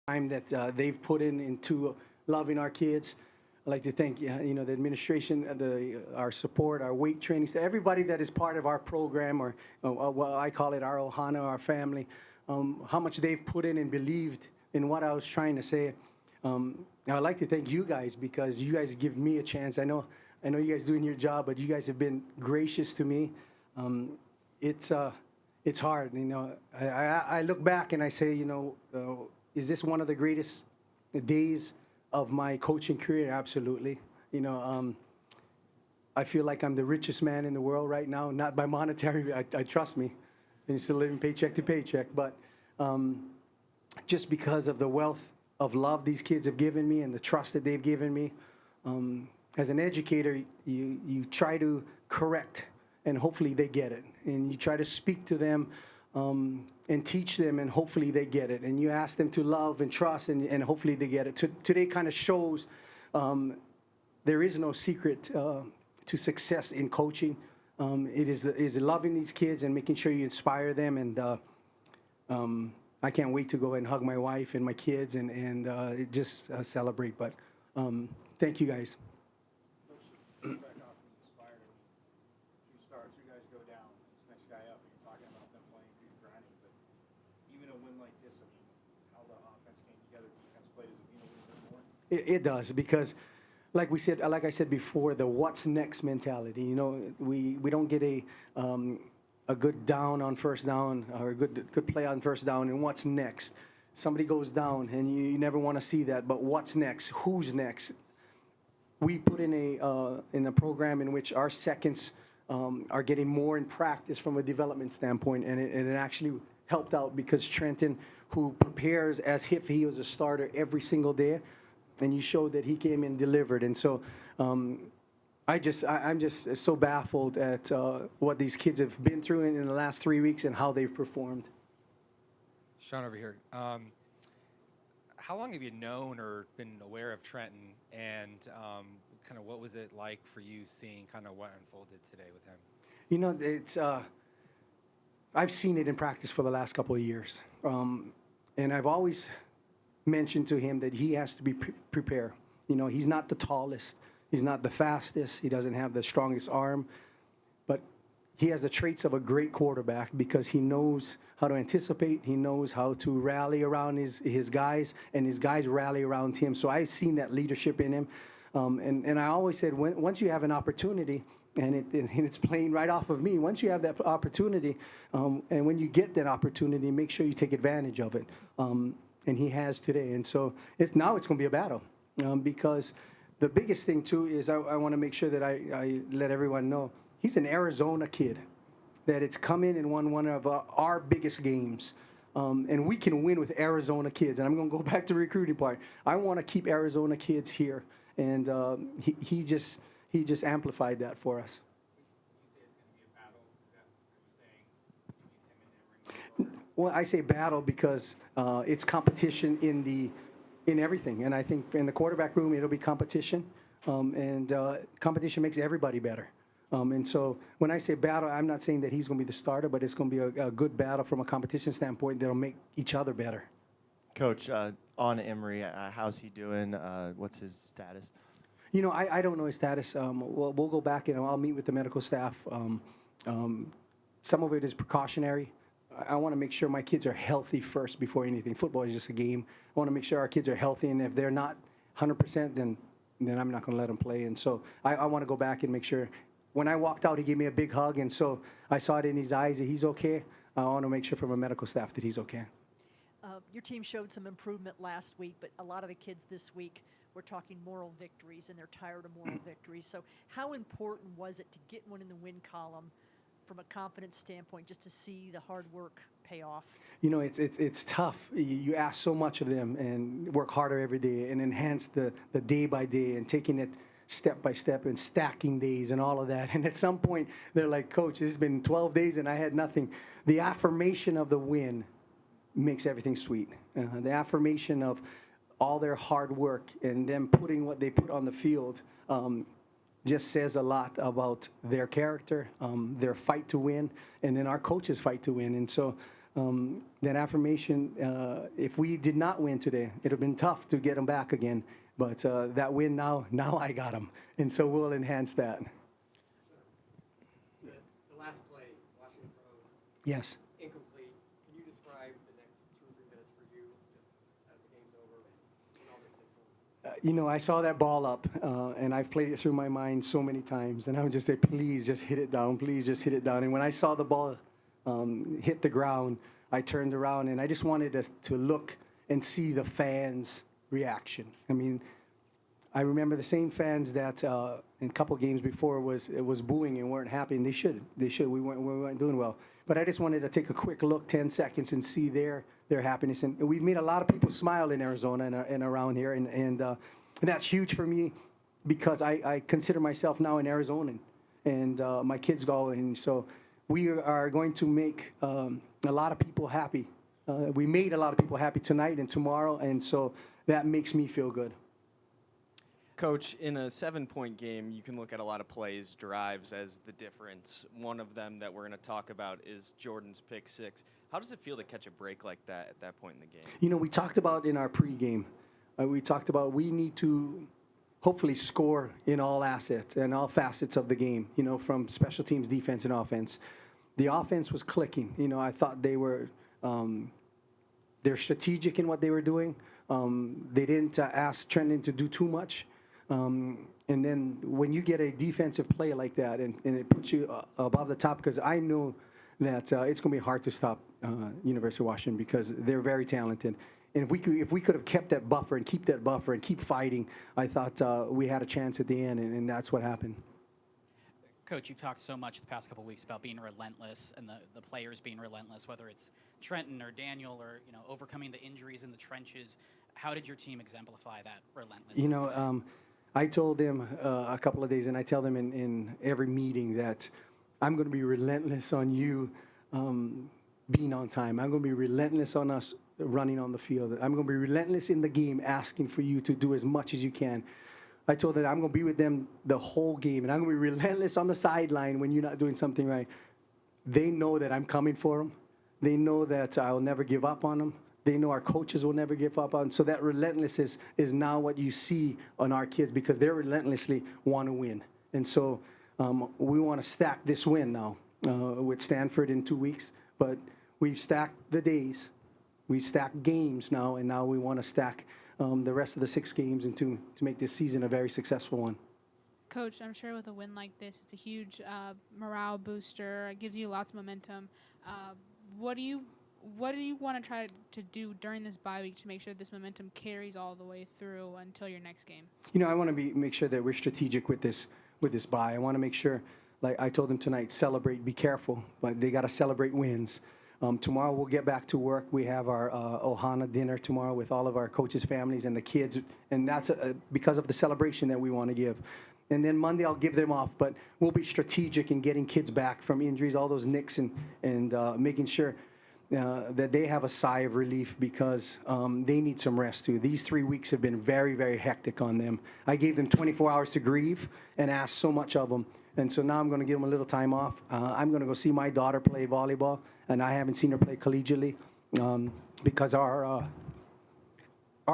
time that they've put into loving our kids. I'd like to thank the administration, our support, our weight training, so everybody that is part of our program, or what I call it, our Ohana, our family, how much they've put in and believed in what I was trying to say. I'd like to thank you guys because you guys give me a chance. I know you guys doing your job, but you guys have been gracious to me. It's hard, I look back and I say, is this one of the greatest days of my coaching career? Absolutely. I feel like I'm the richest man in the world right now, not by monetary, I trust me, and still living paycheck to paycheck, but just because of the wealth of love these kids have given me and the trust that they've given me. As an educator, you try to correct, and hopefully they get it. And you try to speak to them and teach them, and hopefully they get it. And you ask them to love and trust, and hopefully they get it. Today kind of shows there is no secret to success in coaching. It is loving these kids and making sure you inspire them. And I can't wait to go and hug my wife and my kids and just celebrate. But thank you guys. Back off from the Spire, 2 stars, you guys go down, this next guy up, and you're talking about them playing for you grinding, but even a win like this, I mean, how the offense came together, defense played, does it mean a little bit more? It does, because like I said before, the what's next mentality. We don't get a good down on first down or a good play on first down, and what's next? Somebody goes down, and you never want to see that. But what's next? Who's next? We put in a program in which our seconds are getting more in practice from a development standpoint, and it actually helped out because Trenton, who prepares as if he was a starter every single day, and you showed that he came and delivered. And so I'm just so baffled at what these kids have been through in the last 3 weeks and how they've performed. Shaun over here. How long have you known or been aware of Trenton, and kind of what was it like for you seeing kind of what unfolded today with him? It's I've seen it in practice for the last couple of years, and I've always mentioned to him that he has to be prepared. He's not the tallest, he's not the fastest, he doesn't have the strongest arm, but he has the traits of a great quarterback because he knows how to anticipate, he knows how to rally around his guys, and his guys rally around him. So I've seen that leadership in him. And I always said, once you have an opportunity, and it's playing right off of me, once you have that opportunity, and when you get that opportunity, make sure you take advantage of it. And he has today. And so now it's going to be a battle, because the biggest thing, too, is I want to make sure that I let everyone know he's an Arizona kid that it's come in and won one of our biggest games. And we can win with Arizona kids. And I'm going to go back to the recruiting part. I want to keep Arizona kids here. And he just amplified that for us. Well, I say battle because it's competition in everything. And I think in the quarterback room, it'll be competition. And competition makes everybody better. And so when I say battle, I'm not saying that he's going to be the starter, but it's going to be a good battle from a competition standpoint that'll make each other better. Coach, on Emory, how's he doing? What's his status? I don't know his status. We'll go back and I'll meet with the medical staff. Some of it is precautionary. I want to make sure my kids are healthy first before anything. Football is just a game. I want to make sure our kids are healthy, and if they're not 100%, then I'm not going to let them play. And so I want to go back and make sure. When I walked out, he gave me a big hug, and so I saw it in his eyes that he's okay. I want to make sure from a medical staff that he's okay. Your team showed some improvement last week, but a lot of the kids this week were talking moral victories, and they're tired of moral victories. So how important was it to get one in the win column from a confidence standpoint, just to see the hard work pay off? It's tough. You ask so much of them and work harder every day and enhance the day by day and taking it step by step and stacking days and all of that. And at some point, they're like, Coach, it's been 12 days and I had nothing. The affirmation of the win makes everything sweet. The affirmation of all their hard work and them putting what they put on the field just says a lot about their character, their fight to win, and then our coaches' fight to win. And so that affirmation, if we did not win today, it would have been tough to get them back again. But that win now I got them. And so we'll enhance that. The last play, Washington throws Yes. incomplete. Can you describe the next 2 or 3 minutes for you, just as the game's over and all this hits home? I saw that ball up, and I've played it through my mind so many times. And I would just say, please just hit it down. Please just hit it down. And when I saw the ball hit the ground, I turned around, and I just wanted to look and see the fans' reaction. I mean, I remember the same fans that in a couple games before was booing and weren't happy, and they should. We weren't doing well. But I just wanted to take a quick look, 10 seconds, and see their happiness. And we've made a lot of people smile in Arizona and around here, and that's huge for me because I consider myself now an Arizonan, and my kids go, and so we are going to make a lot of people happy. We made a lot of people happy tonight and tomorrow, and so that makes me feel good. Coach, in a 7-point game, you can look at a lot of plays, drives as the difference. One of them that we're going to talk about is Jordan's pick 6. How does it feel to catch a break like that at that point in the game? We talked about in our pregame, we talked about we need to hopefully score in all assets and all facets of the game, from special teams, defense, and offense. The offense was clicking. I thought they're strategic in what they were doing. They didn't ask Trenton to do too much. And then when you get a defensive play like that and it puts you above the top, because I know that it's going to be hard to stop University of Washington because they're very talented. And if we could have kept that buffer and keep that buffer and keep fighting, I thought we had a chance at the end, and that's what happened. Coach, you've talked so much the past couple of weeks about being relentless and the players being relentless, whether it's Trenton or Daniel or overcoming the injuries in the trenches. How did your team exemplify that relentlessness? I told them a couple of days, and I tell them in every meeting that I'm going to be relentless on you being on time. I'm going to be relentless on us running on the field. I'm going to be relentless in the game, asking for you to do as much as you can. I told them I'm going to be with them the whole game, and I'm going to be relentless on the sideline when you're not doing something right. They know that I'm coming for them. They know that I'll never give up on them. They know our coaches will never give up on. So that relentlessness is now what you see on our kids because they relentlessly want to win. And so we want to stack this win now with Stanford in 2 weeks. But we've stacked the days. We've stacked games now, and now we want to stack the rest of the 6 games and to make this season a very successful one. Coach, I'm sure with a win like this, it's a huge morale booster. It gives you lots of momentum. What do you want to try to do during this bye week to make sure this momentum carries all the way through until your next game? I want to make sure that we're strategic with this bye. I want to make sure, like I told them tonight, celebrate, be careful, but they got to celebrate wins. Tomorrow we'll get back to work. We have our Ohana dinner tomorrow with all of our coaches' families and the kids, and that's because of the celebration that we want to give. And then Monday I'll give them off, but we'll be strategic in getting kids back from injuries, all those nicks, and making sure that they have a sigh of relief because they need some rest too. These 3 weeks have been very, very hectic on them. I gave them 24 hours to grieve and asked so much of them. And so now I'm going to give them a little time off. I'm going to go see my daughter play volleyball, and I haven't seen her play collegiately because our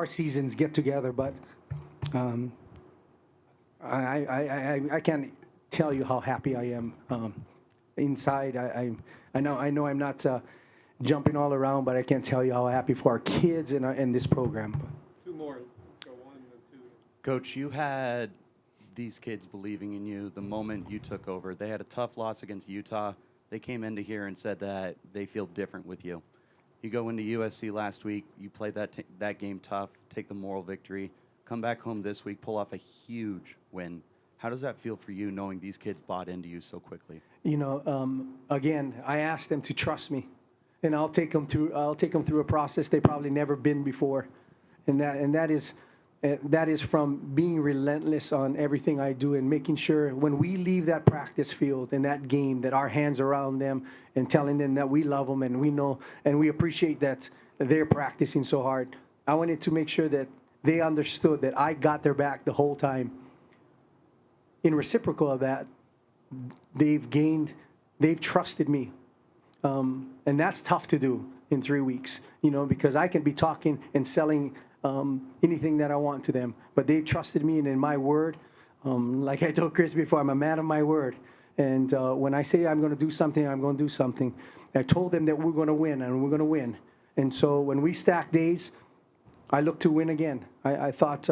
seasons get together. But I can't tell you how happy I am inside. I know I'm not jumping all around, but I can't tell you how happy for our kids and this program. 2 more. Let's go 1 and 2. Coach, you had these kids believing in you the moment you took over. They had a tough loss against Utah. They came into here and said that they feel different with you. You go into USC last week, you played that game tough, take the moral victory, come back home this week, pull off a huge win. How does that feel for you knowing these kids bought into you so quickly? Again, I asked them to trust me, and I'll take them through a process they've probably never been before, and that is from being relentless on everything I do and making sure when we leave that practice field and that game that our hands are around them and telling them that we love them and we know and we appreciate that they're practicing so hard. I wanted to make sure that they understood that I got their back the whole time. In reciprocal of that, they've trusted me. And that's tough to do in 3 weeks, because I can be talking and selling anything that I want to them. But they trusted me and in my word. Like I told Chris before, I'm a man of my word. And when I say I'm going to do something, I'm going to do something. I told them that we're going to win, and we're going to win. And so when we stack days, I look to win again. I thought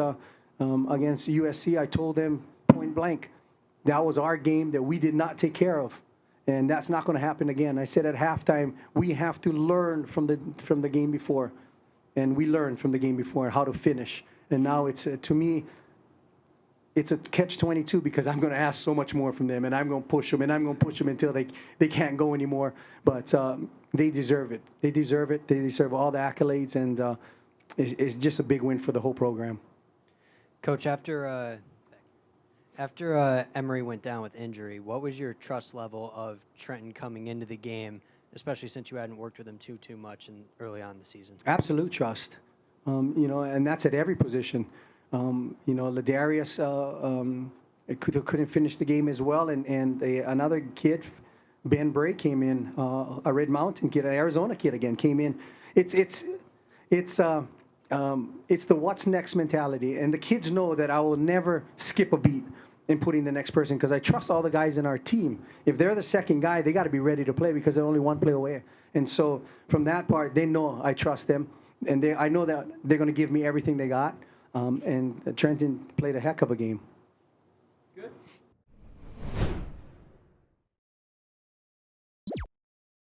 against USC, I told them point blank, that was our game that we did not take care of. And that's not going to happen again. I said at halftime, we have to learn from the game before. And we learned from the game before how to finish. And now it's, to me, it's a catch-22 because I'm going to ask so much more from them, and I'm going to push them, and I'm going to push them until they can't go anymore. But they deserve it. They deserve it. They deserve all the accolades, and it's just a big win for the whole program. Coach, after Emory went down with injury, what was your trust level of Trenton coming into the game, especially since you hadn't worked with him too much early on in the season? Absolute trust, and that's at every position. Ladarius couldn't finish the game as well, and another kid, Ben Bray, came in, a Red Mountain kid, an Arizona kid again came in. It's the what's next mentality, and the kids know that I will never skip a beat in putting the next person because I trust all the guys in our team. If they're the second guy, they got to be ready to play because they're only one play away. And so from that part, they know I trust them, and I know that they're going to give me everything they got. And Trenton played a heck of a game.